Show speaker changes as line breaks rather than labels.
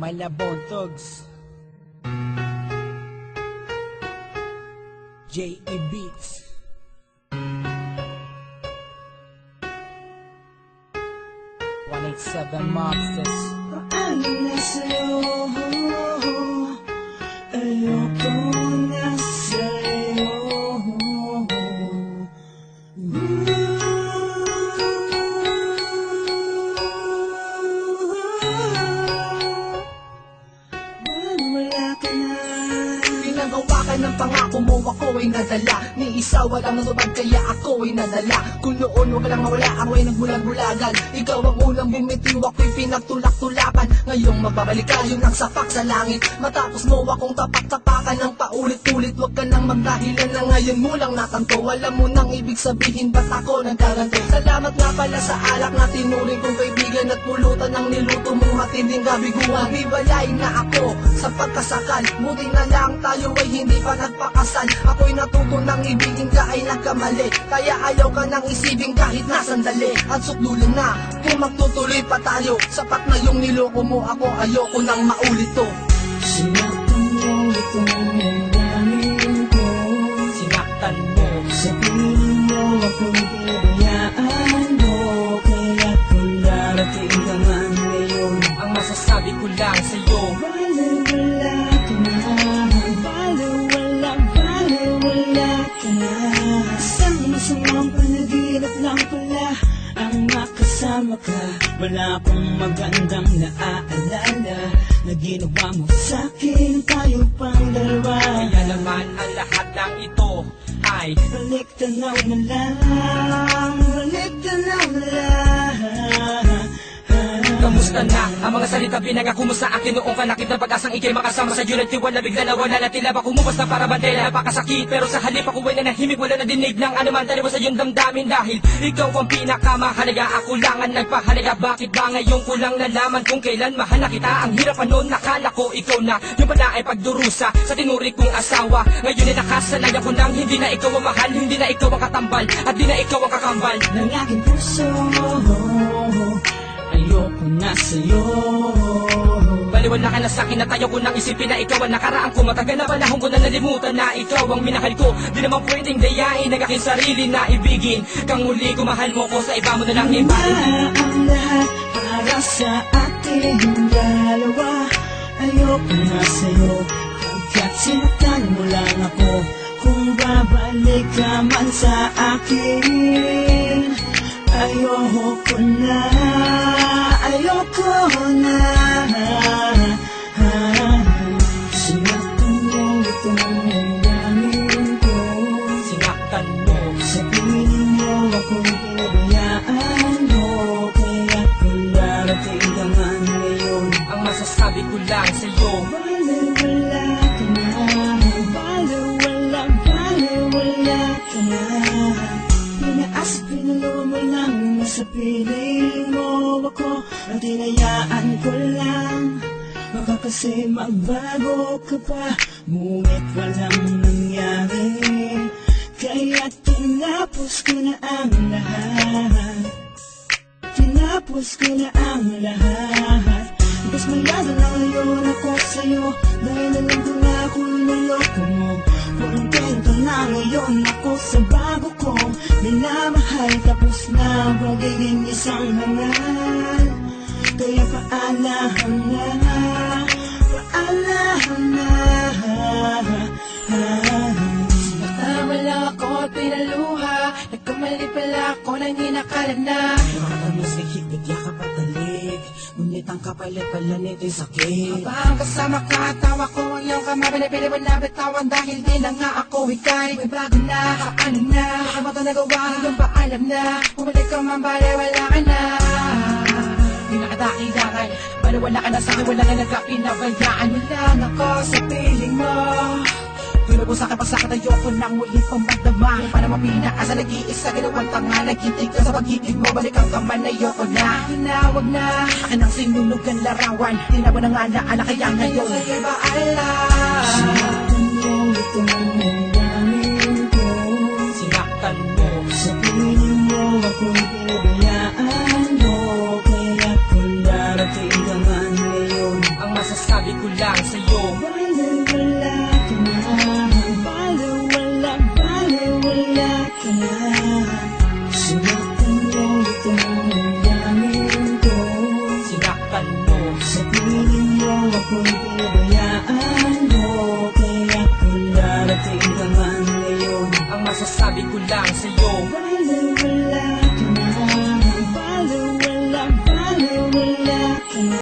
Malabon Thugs, J.E. Beats. Seven Monsters.
Paano na sa'yo? Ayoko na sa'yo. Wala ka na.
Pinagawa ka ng pangako mo, ako ay nadala. Ni isa walang natupad kaya ako ay nadala. Kung noon wag ka lang mawala, ako ay nagbulag-bulagan. Ikaw ang unang bumitiw, ako'y pinagtulak-tulakan. Ngayong magbabalik ka, yung nagsapak sa langit. Matapos mo akong tapak-tapakan ng paulit-ulit. Wag ka nang magdahilan na ngayon mo lang natanto. Alam mo nang ibig sabihin, ba't ako nagkaganto? Salamat nga pala sa alak na tinuring kong kaibigan at pulutan ng niluto mong matinding kabiguan. Bibalay na ako sa pagkasakal, buti na lang tayo ay hindi pa nagpakasal. Ako'y natuto ng ibigin ka ay nagkamali, kaya ayaw ka nang isibing kahit na sandali. At sukdulan na kung magtutuloy pa tayo. Sapat na yung niloko mo, ako ayoko nang maulit to.
Sinaktan mo itong damdamin ko.
Sinaktan mo.
Sabihin mo ako'y pinabayaan mo. Kaya kung darating ka man ngayon,
Ang masasabi ko lang sa'yo,
baliwala ka na. Baliwala ka na. Isang masamang panaginip lang pala ang makasama ka. Wala akong magandang naaalala na ginawa mo sa'kin, tayo pang dalawa.
kaya naman ang lahat ng ito ay
Balik tanaw na lang, balik tanaw na lang.
kamusta na? Ang mga salita pinangako mo sa akin noong panakit na pag-asang ikay makasama sa Diyun at tiwala bigla na wala na tila ba kumupas na para bandela. Napakasakit pero sa halip ako ay nanahimik, wala na dinig ng anuman taliwa sa iyong damdamin. Dahil ikaw ang pinakamahalaga, ako lang ang nagpahalaga. Bakit ba ngayon ko lang nalaman kung kailan mahal na kita? Ang hirap ano, nakala ko ikaw na yung pala ay pagdurusa sa tinuri kong asawa. Ngayon ay nakasanay ako nang hindi na ikaw ang mahal, hindi na ikaw ang katambal, at di na ikaw ang kakambal
Ng aking puso, ayoko na sa'yo.
Baliwala ka na sa'kin at ayaw ko nang isipin na ikaw ang nakaraan ko. Matagal na panahon ko na nalimutan na ikaw ang minahal ko. Di naman pwedeng dayain ang aking sarili na ibigin kang muli ko, mahal mo ko, sa iba mo na lang ibahin.
Ang lahat para sa ating dalawa. Ayoko na sa'yo, hanggat sinaktan mo lang ako. Kung babalik ka man sa akin, ayoko na, ayoko na. Sinaktan mo itong damdamin ko.
Sinaktan mo.
Sabihin mo ako'y pinabayaan mo. Kaya kung darating ka man ngayon,
Ang masasabi ko lang sa'yo,
baliwala ka na. Baliwala ka na. Pinaas at pinalo mo lang sa piling mo ako, at hinayaan ko lang. Baka kasi magbago ka pa, ngunit walang nangyari. Kaya tinapos ko na ang lahat. Tinapos ko na ang lahat. Mas mayado na ngayon ako sa'yo, dahil alam ko na kung niloko mo. Kontento na ngayon ako sa bago kong minamahal. Tapos na magiging isang hangal. Kaya paalam na, paalam na.
Wala ako at pinaluha, nagkamali pala ako nang inakala na
Makatamis ay higit yakap at talig, ngunit ang kapalit pala nito'y sakit.
Habang kasama ka, tawa ko ang iyong kamabili-bili mo na bitawan. Dahil di na nga ako ikay, may bago na, paano na, baka mo ito nagawa, hanggang paalam na. Bumalik ka man, bale, wala ka na. Di na kadaki-dakay, bale wala ka na sa'kin, wala na nagkapinabayaan. Lang ako sa piling mo. Tulad mo sa'kin, pagsakit ayoko nang muli kong magdama. Yung para mapinaasa, nag-iisa, ginawang tanga. Nagkintig ka sa pag-ibig mo, balik ang kaman, ayoko na. Hinawag na, akin ang sinunog ang larawan. Di na mo na nga naala, kaya ngayon sa'yo'y paalam.
Sinaktan mo itong damdamin ko.
sinaktan mo.
Sabihin mo ako'y pinabayaan mo. Kaya kung darating ka man ngayon,
Ang masasabi masasabi ko lang sa'yo,
Baliwala ka na, baliwala ka na. Sinaktan mo itong damdamin ko.
sinaktan mo.
Sa piling mo ako'y pinabayaan mo. Kaya ko darating ka man ngayon.
Ang masasabi ko lang sa'yo,